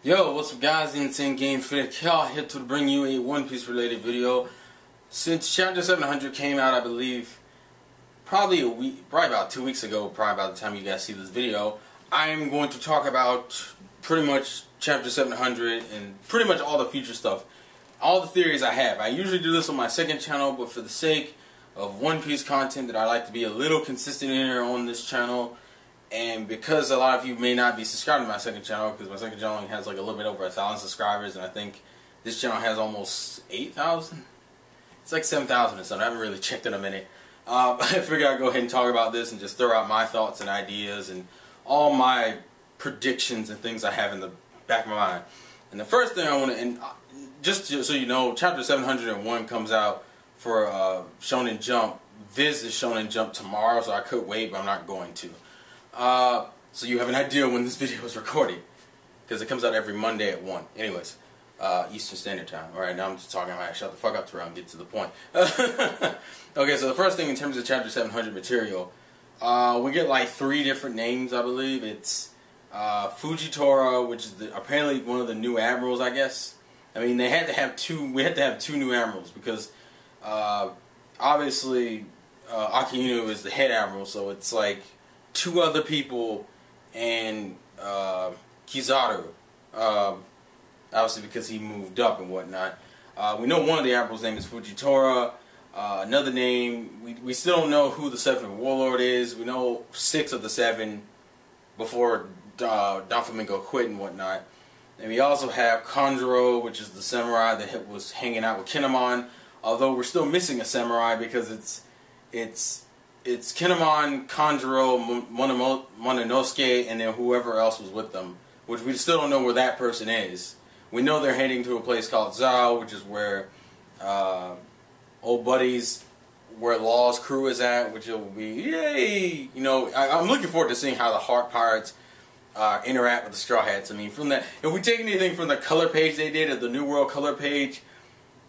Yo, what's up guys, the Insane Game Fanatic here to bring you a One Piece related video. Since chapter 700 came out, I believe, probably about 2 weeks ago, probably by the time you guys see this video, I'm going to talk about pretty much chapter 700 and pretty much all the future stuff. All the theories I have. I usually do this on my second channel, but for the sake of One Piece content that I like to be a little consistent in here on this channel, and because a lot of you may not be subscribed to my second channel, because my second channel only has like a little bit over 1,000 subscribers, and I think this channel has almost 8,000? It's like 7,000 or something. I haven't really checked in a minute. I figured I'd go ahead and talk about this and just throw out my thoughts and ideas and all my predictions and things I have in the back of my mind. And the first thing I want to, and just so you know, chapter 701 comes out for Shonen Jump. Viz is Shonen Jump tomorrow, so I could wait, but I'm not going to. So you have an idea when this video is recorded, because it comes out every Monday at 1. Anyways, Eastern Standard Time. Alright, now I'm just talking. Alright, shut the fuck up, Terrell, and get to the point. Okay, so the first thing in terms of chapter 700 material, we get like 3 different names, I believe. It's Fujitora, which is apparently one of the new admirals, I guess. I mean, they had to have two. We had to have 2 new admirals because obviously Akainu is the head admiral, so it's like 2 other people and Kizaru, obviously because he moved up and whatnot. We know one of the admirals' name is Fujitora. Another name, we still don't know who the 7th Warlord is. We know 6 of the 7 before Don Flamingo quit and whatnot. And we also have Kanjuro, which is the samurai that was hanging out with Kinemon. Although we're still missing a samurai because it's Kinemon, Kanjuro, Mononosuke, and then whoever else was with them, which we still don't know where that person is. We know they're heading to a place called Zao, which is where old buddies, where Law's crew is at, which will be, yay! You know, I'm looking forward to seeing how the Heart Pirates interact with the Straw Hats. I mean, from that, if we take anything from the color page they did, at the New World color page,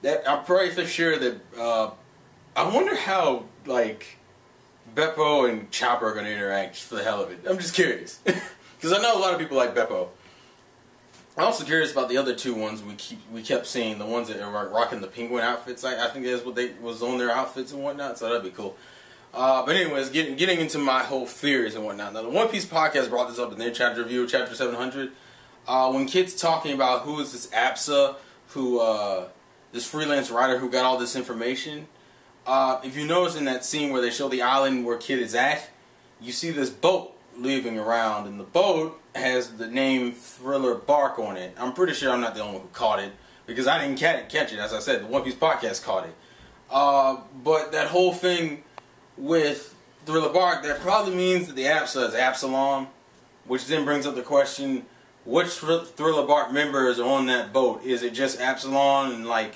that I'm pretty for sure that I wonder how, like, Beppo and Chopper are going to interact for the hell of it. I'm just curious. Because I know a lot of people like Beppo. I'm also curious about the other 2 ones we kept seeing, the ones that are rocking the penguin outfits. I think that's what was on their outfits and whatnot, so that'd be cool. But anyways, getting into my whole theories and whatnot. Now, the One Piece podcast brought this up in their chapter review of chapter 700. When kids talking about who is this Apsa, this freelance writer who got all this information. If you notice in that scene where they show the island where Kid is at, you see this boat leaving around, and the boat has the name Thriller Bark on it. I'm pretty sure I'm not the only one who caught it, because I didn't catch it. As I said, the One Piece podcast caught it. But that whole thing with Thriller Bark, that probably means that the Apsa is Absalom, which then brings up the question, which Thriller Bark members are on that boat? Is it just Absalom and like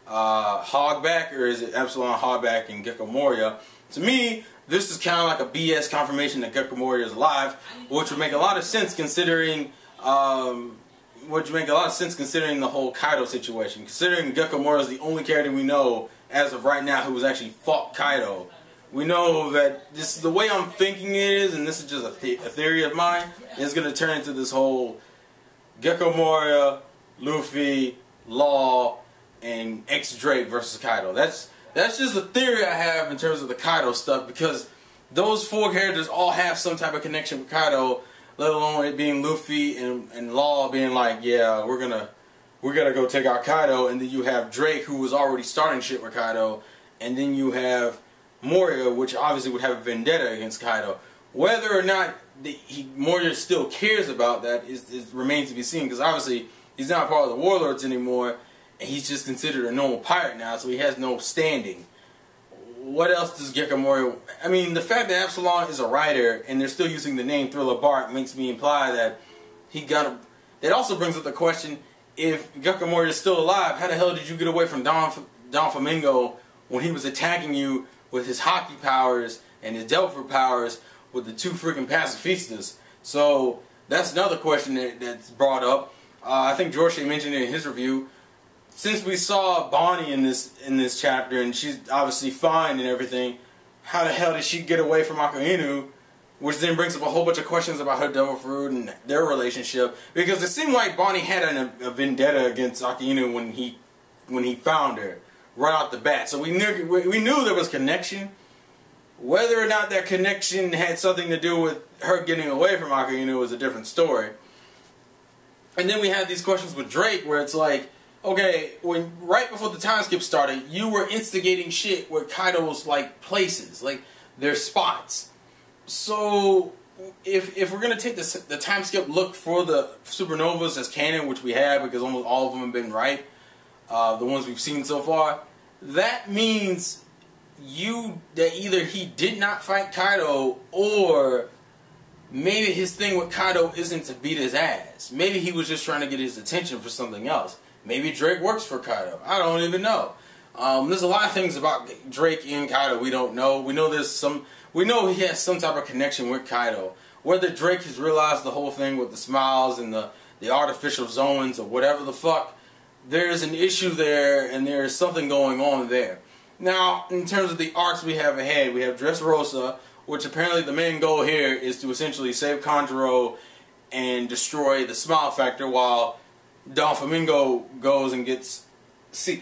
Hogback, or is it Epsilon, Hogback, and Gecko Moria? To me, this is kind of like a BS confirmation that Gecko Moria is alive, which would make a lot of sense considering the whole Kaido situation. Considering Gecko Moria is the only character we know as of right now who has actually fought Kaido. We know that this is the way I'm thinking it is, and this is just a theory of mine. It's going to turn into this whole Gecko Moria, Luffy, Law, and X-Drake versus Kaido. That's just a theory I have in terms of the Kaido stuff, because those 4 characters all have some type of connection with Kaido, let alone it being Luffy and Law being like, yeah, we're gonna go take out Kaido, and then you have Drake, who was already starting shit with Kaido, and then you have Moria, which obviously would have a vendetta against Kaido. Whether or not Moria still cares about that remains to be seen, because obviously he's not part of the Warlords anymore, and he's just considered a normal pirate now, so he has no standing. What else does Gecko Moria... I mean, the fact that Absalom is a writer, and they're still using the name Thriller Bark, makes me imply that he got a... It also brings up the question, if Gecko Moria is still alive, how the hell did you get away from Don Flamingo when he was attacking you with his hockey powers and his Delver powers with the 2 freaking pacifistas? So, that's another question that's brought up. I think George mentioned it in his review. Since we saw Bonnie in this chapter, and she's obviously fine and everything, how the hell did she get away from Akainu which then brings up a whole bunch of questions about her devil fruit and their relationship, because it seemed like Bonnie had a vendetta against Akainu when he found her right off the bat. So we knew there was connection. Whether or not that connection had something to do with her getting away from Akainu was a different story. And then we had these questions with Drake, where it's like, okay, when right before the time skip started, you were instigating shit with Kaido's like places, like their spots. So if we're gonna take the time skip look for the supernovas as canon, which we have because almost all of them have been right, the ones we've seen so far, that means that either he did not fight Kaido, or maybe his thing with Kaido isn't to beat his ass. Maybe he was just trying to get his attention for something else. Maybe Drake works for Kaido. I don't even know. There's a lot of things about Drake and Kaido we don't know. We know he has some type of connection with Kaido. Whether Drake has realized the whole thing with the smiles and the artificial zones or whatever the fuck, there's an issue there, and there's something going on there. Now, in terms of the arcs we have ahead, we have Dressrosa, which apparently the main goal here is to essentially save Kanjuro and destroy the Smile Factor, while Don Flamingo goes and gets Caesar.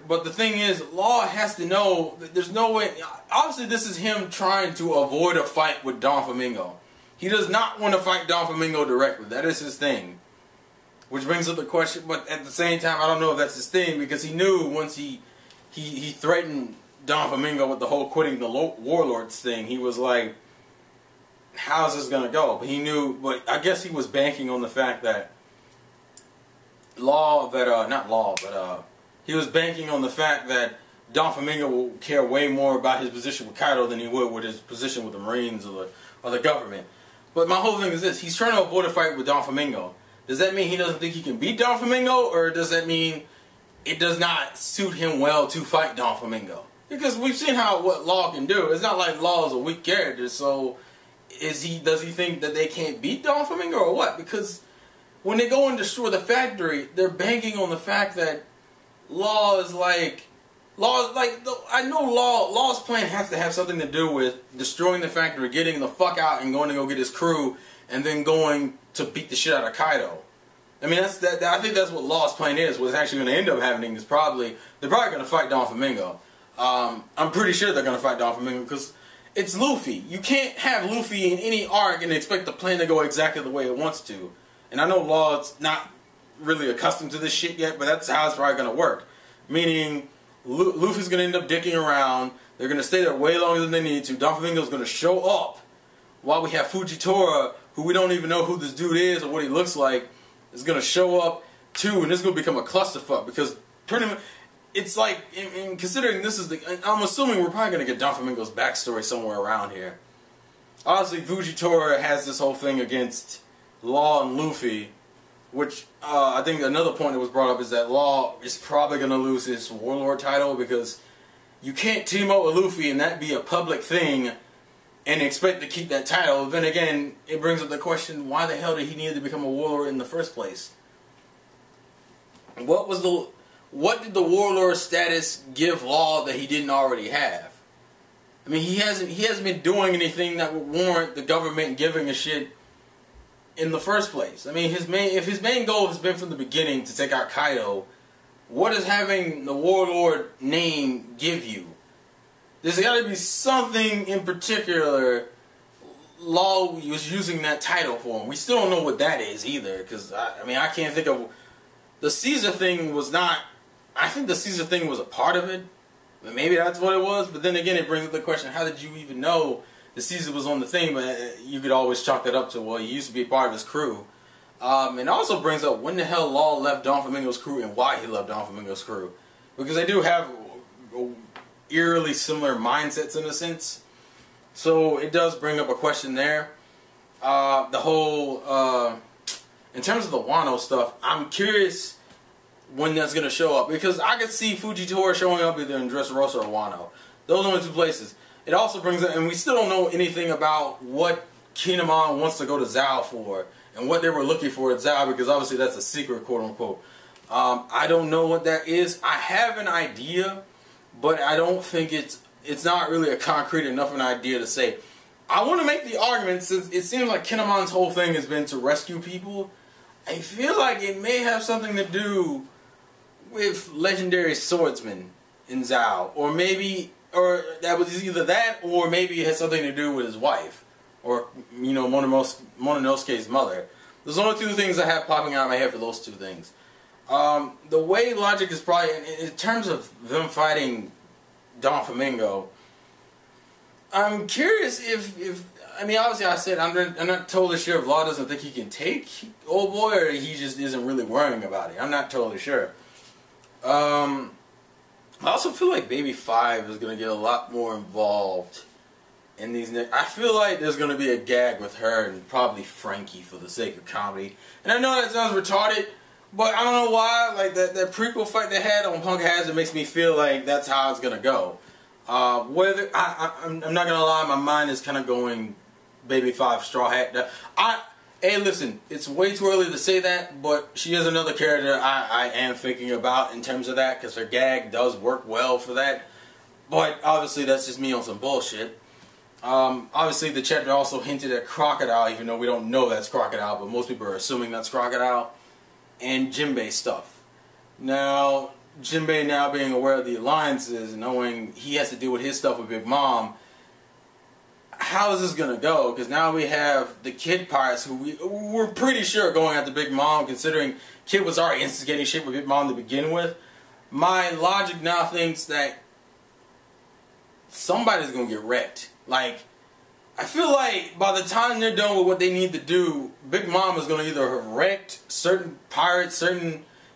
But the thing is, Law has to know that there's no way. Obviously, this is him trying to avoid a fight with Don Flamingo. He does not want to fight Don Flamingo directly. That is his thing. Which brings up the question, but at the same time, I don't know if that's his thing, because he knew once he threatened Don Flamingo with the whole quitting the Warlords thing, he was like, how's this gonna go? But he knew, but I guess he was banking on the fact that he was banking on the fact that Don Flamingo will care way more about his position with Kaido than he would with his position with the Marines or the government. But my whole thing is this: he's trying to avoid a fight with Don Flamingo. Does that mean he doesn't think he can beat Don Flamingo, or does that mean it does not suit him well to fight Don Flamingo? Because we've seen what Law can do. It's not like Law is a weak character, so does he think that they can't beat Don Flamingo or what? Because when they go and destroy the factory, they're banking on the fact that I know Law's plan has to have something to do with destroying the factory, getting the fuck out, and going to go get his crew, and then going to beat the shit out of Kaido. I mean, I think that's what Law's plan is. What's actually going to end up happening is they're probably going to fight Don Flamingo. I'm pretty sure they're going to fight Don Flamingo, because it's Luffy. You can't have Luffy in any arc and expect the plan to go exactly the way it wants to. And I know Law's not really accustomed to this shit yet, but that's how it's probably going to work. Meaning, Luffy's going to end up dicking around. They're going to stay there way longer than they need to. Don Flamingo's going to show up while we have Fujitora, who we don't even know who this dude is or what he looks like, is going to show up too, and this is going to become a clusterfuck, because pretty much, it's like, in considering this is I'm assuming we're probably going to get Don Flamingo's backstory somewhere around here. Obviously, Fujitora has this whole thing against Law and Luffy, which I think another point that was brought up is that Law is probably going to lose his Warlord title, because you can't team up with Luffy and that be a public thing and expect to keep that title. Then again, it brings up the question, why the hell did he need to become a Warlord in the first place? What did the Warlord status give Law that he didn't already have? I mean, he hasn't been doing anything that would warrant the government giving a shit in the first place. I mean, if his main goal has been from the beginning to take out Kaido, what does having the Warlord name give you? There's got to be something in particular Law was using that title for him. We still don't know what that is either, because I can't think of. The Caesar thing was not. I think the Caesar thing was a part of it. Maybe that's what it was. But then again, it brings up the question: how did you even know the Caesar was on the thing? But you could always chalk that up to, well, he used to be a part of his crew. And it also brings up when the hell Law left Don Flamingo's crew and why he left Don Flamingo's crew, because they do have eerily similar mindsets in a sense. So it does bring up a question there. The whole, in terms of the Wano stuff, I'm curious when that's going to show up, because I could see Fujitora showing up either in Dressrosa or Wano. Those are the two places. It also brings up, and we still don't know anything about what Kinemon wants to go to Zao for, and what they were looking for at Zao, because obviously that's a secret, quote unquote. I don't know what that is. I have an idea, but I don't think it's it's not really a concrete enough an idea to say. I want to make the argument, since it seems like Kinemon's whole thing has been to rescue people. I feel like it may have something to do with legendary swordsman in Zhao, or maybe, or that was either that, or maybe it has something to do with his wife, or you know, Mononosuke's mother. There's only two things I have popping out of my head for those two things. The way logic is probably in terms of them fighting Don Flamingo. I'm curious if I mean, obviously I said I'm not totally sure if Law doesn't think he can take old boy, or he just isn't really worrying about it. I'm not totally sure. I also feel like Baby 5 is going to get a lot more involved in these. I feel like there's going to be a gag with her and probably Frankie for the sake of comedy. And I know that sounds retarded, but I don't know why. Like that prequel fight they had on Punk Hazard makes me feel like that's how it's going to go. Whether I'm not gonna lie, my mind is kind of going Baby 5 Straw Hat. Hey, listen, it's way too early to say that, but she is another character I am thinking about in terms of that, because her gag does work well for that. But obviously, that's just me on some bullshit. Obviously, the chapter also hinted at Crocodile, even though we don't know that's Crocodile, but most people are assuming that's Crocodile, and Jinbei stuff. Now, Jinbei now being aware of the alliances and knowing he has to deal with his stuff with Big Mom, how is this going to go? Because now we have the Kid pirates who we're pretty sure are going after Big Mom, considering Kid was already instigating shit with Big Mom to begin with. My logic now thinks that somebody's going to get wrecked. Like, I feel like by the time they're done with what they need to do, Big Mom is going to either have wrecked certain pirates,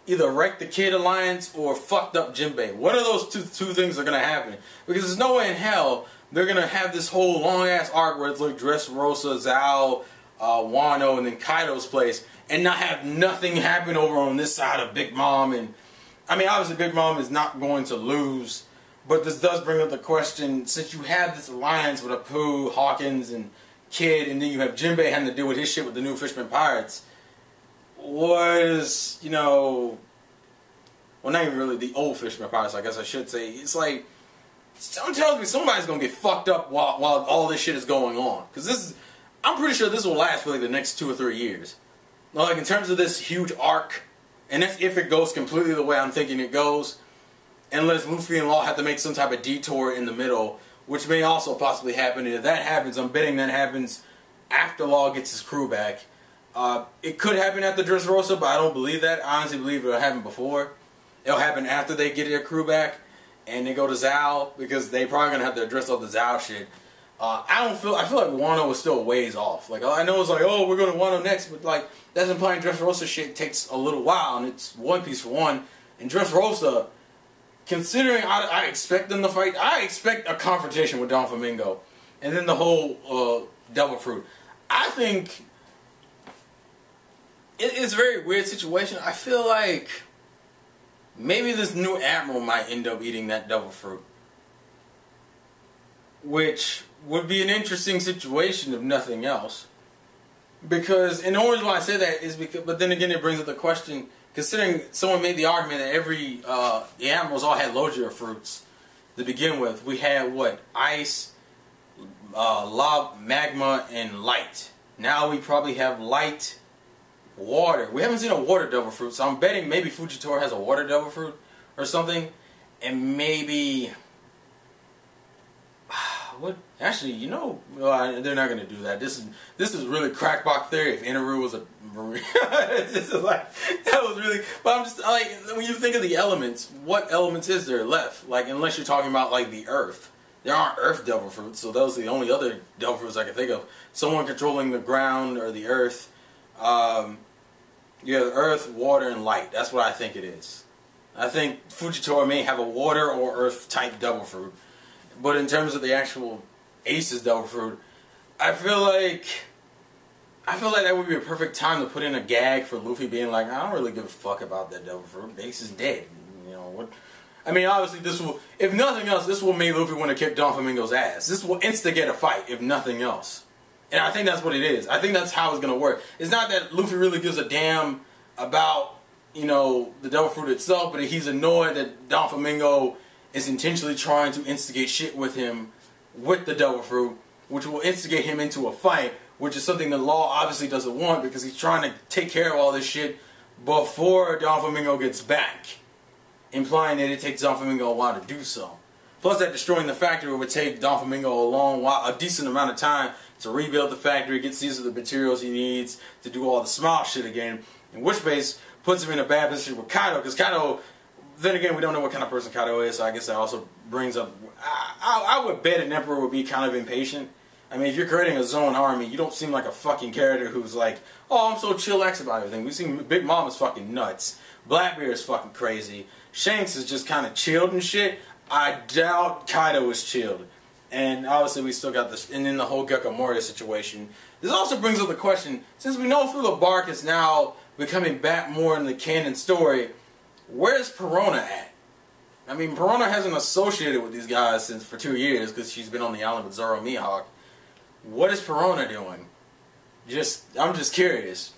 either wreck the Kid Alliance or fucked up Jinbei. One of those two things are going to happen. Because there's no way in hell they're going to have this whole long-ass arc where it's like Dressrosa, Zhao, Wano, and then Kaido's place, and not have nothing happen over on this side of Big Mom. And I mean, obviously Big Mom is not going to lose, but this does bring up the question, since you have this alliance with Apu, Hawkins, and Kid, and then you have Jinbei having to deal with his shit with the new Fishman Pirates, was, you know, well, not even really the old Fishman Pirates, I guess I should say. It's like, something tells me somebody's going to get fucked up while all this shit is going on. Because this is, I'm pretty sure this will last for like the next 2 or 3 years. Like, in terms of this huge arc, and that's if it goes completely the way I'm thinking it goes, unless Luffy and Law have to make some type of detour in the middle, which may also possibly happen. And if that happens, I'm betting that happens after Law gets his crew back. It could happen after Dressrosa, but I don't believe that. I honestly believe it'll happen before. It'll happen after they get their crew back and they go to Zhao, because they probably gonna have to address all the Zhao shit. I feel like Wano is still a ways off. Like, I know it's like, oh, we're going to Wano next, but like, that's implying Dressrosa shit takes a little while, and it's One Piece for one. And Dressrosa, considering I expect them to fight, I expect a confrontation with Don Flamingo, and then the whole Devil Fruit. I think it's a very weird situation. I feel like maybe this new admiral might end up eating that Devil Fruit, which would be an interesting situation if nothing else. Because, and the only reason why I say that is because, but then again it brings up the question, considering someone made the argument that the admirals all had Logia fruits to begin with. We had what? Ice, lava, magma, and light. Now we probably have light, water. We haven't seen a water Devil Fruit, so I'm betting maybe Fujitora has a water Devil Fruit or something, and maybe what? Actually, you know, they're not gonna do that. This is really crackpot theory. If Inaru was a marine, this is like, that was really. But I'm just like, when you think of the elements, what elements is there left? Like, unless you're talking about like the earth, there aren't earth Devil Fruits, so those are the only other Devil Fruits I can think of. Someone controlling the ground or the earth. You have earth, water, and light. That's what I think it is. I think Fujitora may have a water or earth type Devil Fruit. But in terms of the actual Ace's Devil Fruit, I feel like that would be a perfect time to put in a gag for Luffy being like, I don't really give a fuck about that Devil Fruit. Ace is dead. You know what? I mean, obviously this will, if nothing else, this will make Luffy want to kick Don Flamingo's ass. This will instigate a fight, if nothing else. And I think that's what it is. I think that's how it's going to work. It's not that Luffy really gives a damn about, you know, the Devil Fruit itself, but he's annoyed that Don Flamingo is intentionally trying to instigate shit with him with the Devil Fruit, which will instigate him into a fight, which is something the law obviously doesn't want because he's trying to take care of all this shit before Doflamingo gets back, implying that it takes Doflamingo a while to do so. Plus that destroying the factory would take Doflamingo a decent amount of time to rebuild the factory, get these are the materials he needs to do all the small shit again, in which case puts him in a bad position with Kaido, because Kaido, then again, we don't know what kind of person Kaido is, so I guess that also brings up, I would bet an Emperor would be kind of impatient. I mean, if you're creating a zone army, you don't seem like a fucking character who's like, oh, I'm so chillax about everything. We've seen Big Mom is fucking nuts. Blackbeard is fucking crazy. Shanks is just kind of chilled and shit. I doubt Kaido is chilled. And obviously we still got this, and then the whole Moria situation. This also brings up the question, since we know Through the Bark is now becoming back more in the canon story, where's Perona at? I mean, Perona hasn't associated with these guys for 2 years because she's been on the island with Zoro Mihawk. What is Perona doing? I'm just curious.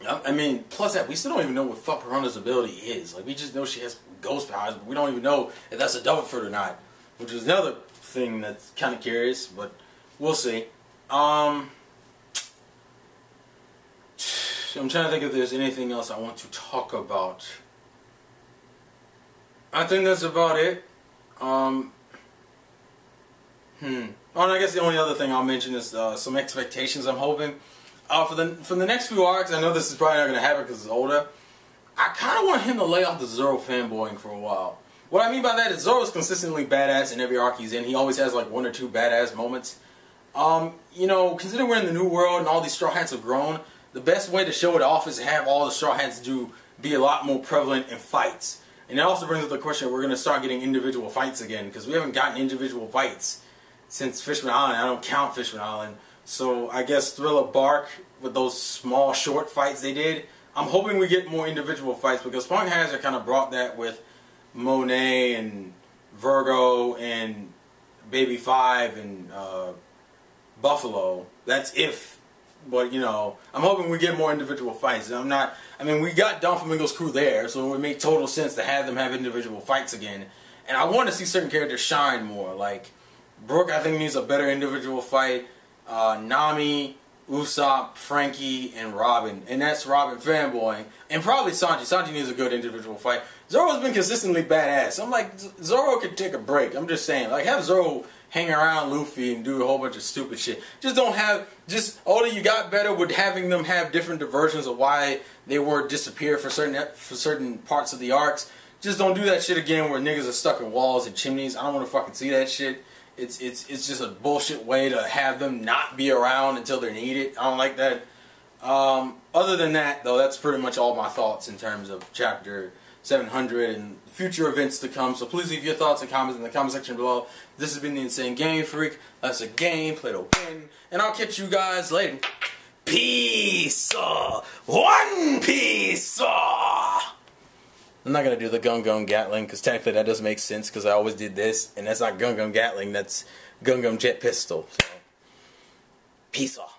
I mean, plus that, we still don't even know what fuck Perona's ability is. Like, we just know she has ghost powers, but we don't even know if that's a Devil Fruit or not. Which is another thing that's kind of curious, but we'll see. I'm trying to think if there's anything else I want to talk about. I think that's about it. Oh, and I guess the only other thing I'll mention is some expectations I'm hoping. For the next few arcs, I know this is probably not going to happen because it's older. I kind of want him to lay off the Zoro fanboying for a while. What I mean by that is Zoro's consistently badass in every arc he's in. He always has like 1 or 2 badass moments. You know, considering we're in the new world and all these Straw Hats have grown, the best way to show it off is to have all the Straw Hats be a lot more prevalent in fights. And it also brings up the question, we're going to start getting individual fights again, because we haven't gotten individual fights since Fishman Island. I don't count Fishman Island. So I guess Thriller Bark, with those small short fights they did, I'm hoping we get more individual fights, because Punk Hazard kind of brought that with Monet and Virgo and Baby 5 and Buffalo. That's if, but you know, I'm hoping we get more individual fights. I mean, we got Doflamingo's crew there, so it would make total sense to have them have individual fights again. And I want to see certain characters shine more. Like Brooke, I think needs a better individual fight. Nami, Usopp, Frankie, and Robin. And that's Robin fanboying. And probably Sanji. Sanji needs a good individual fight. Zoro's been consistently badass. I'm like, Zoro could take a break. I'm just saying. Like, have Zoro hang around Luffy and do a whole bunch of stupid shit. Just don't have... all that you got better with having them have different diversions of why they were disappear for certain parts of the arcs. Just don't do that shit again where niggas are stuck in walls and chimneys. I don't want to fucking see that shit. It's just a bullshit way to have them not be around until they're needed. I don't like that. Other than that, though, that's pretty much all my thoughts in terms of chapter 700 and future events to come. So please leave your thoughts and comments in the comment section below. This has been the Insane Game Freak. That's a game, play to win. And I'll catch you guys later. Peace! One Piece! I'm not going to do the Gun Gun Gatling, because technically that doesn't make sense, because I always did this, and that's not Gun Gun Gatling, that's Gun Gun Jet Pistol. So, peace off.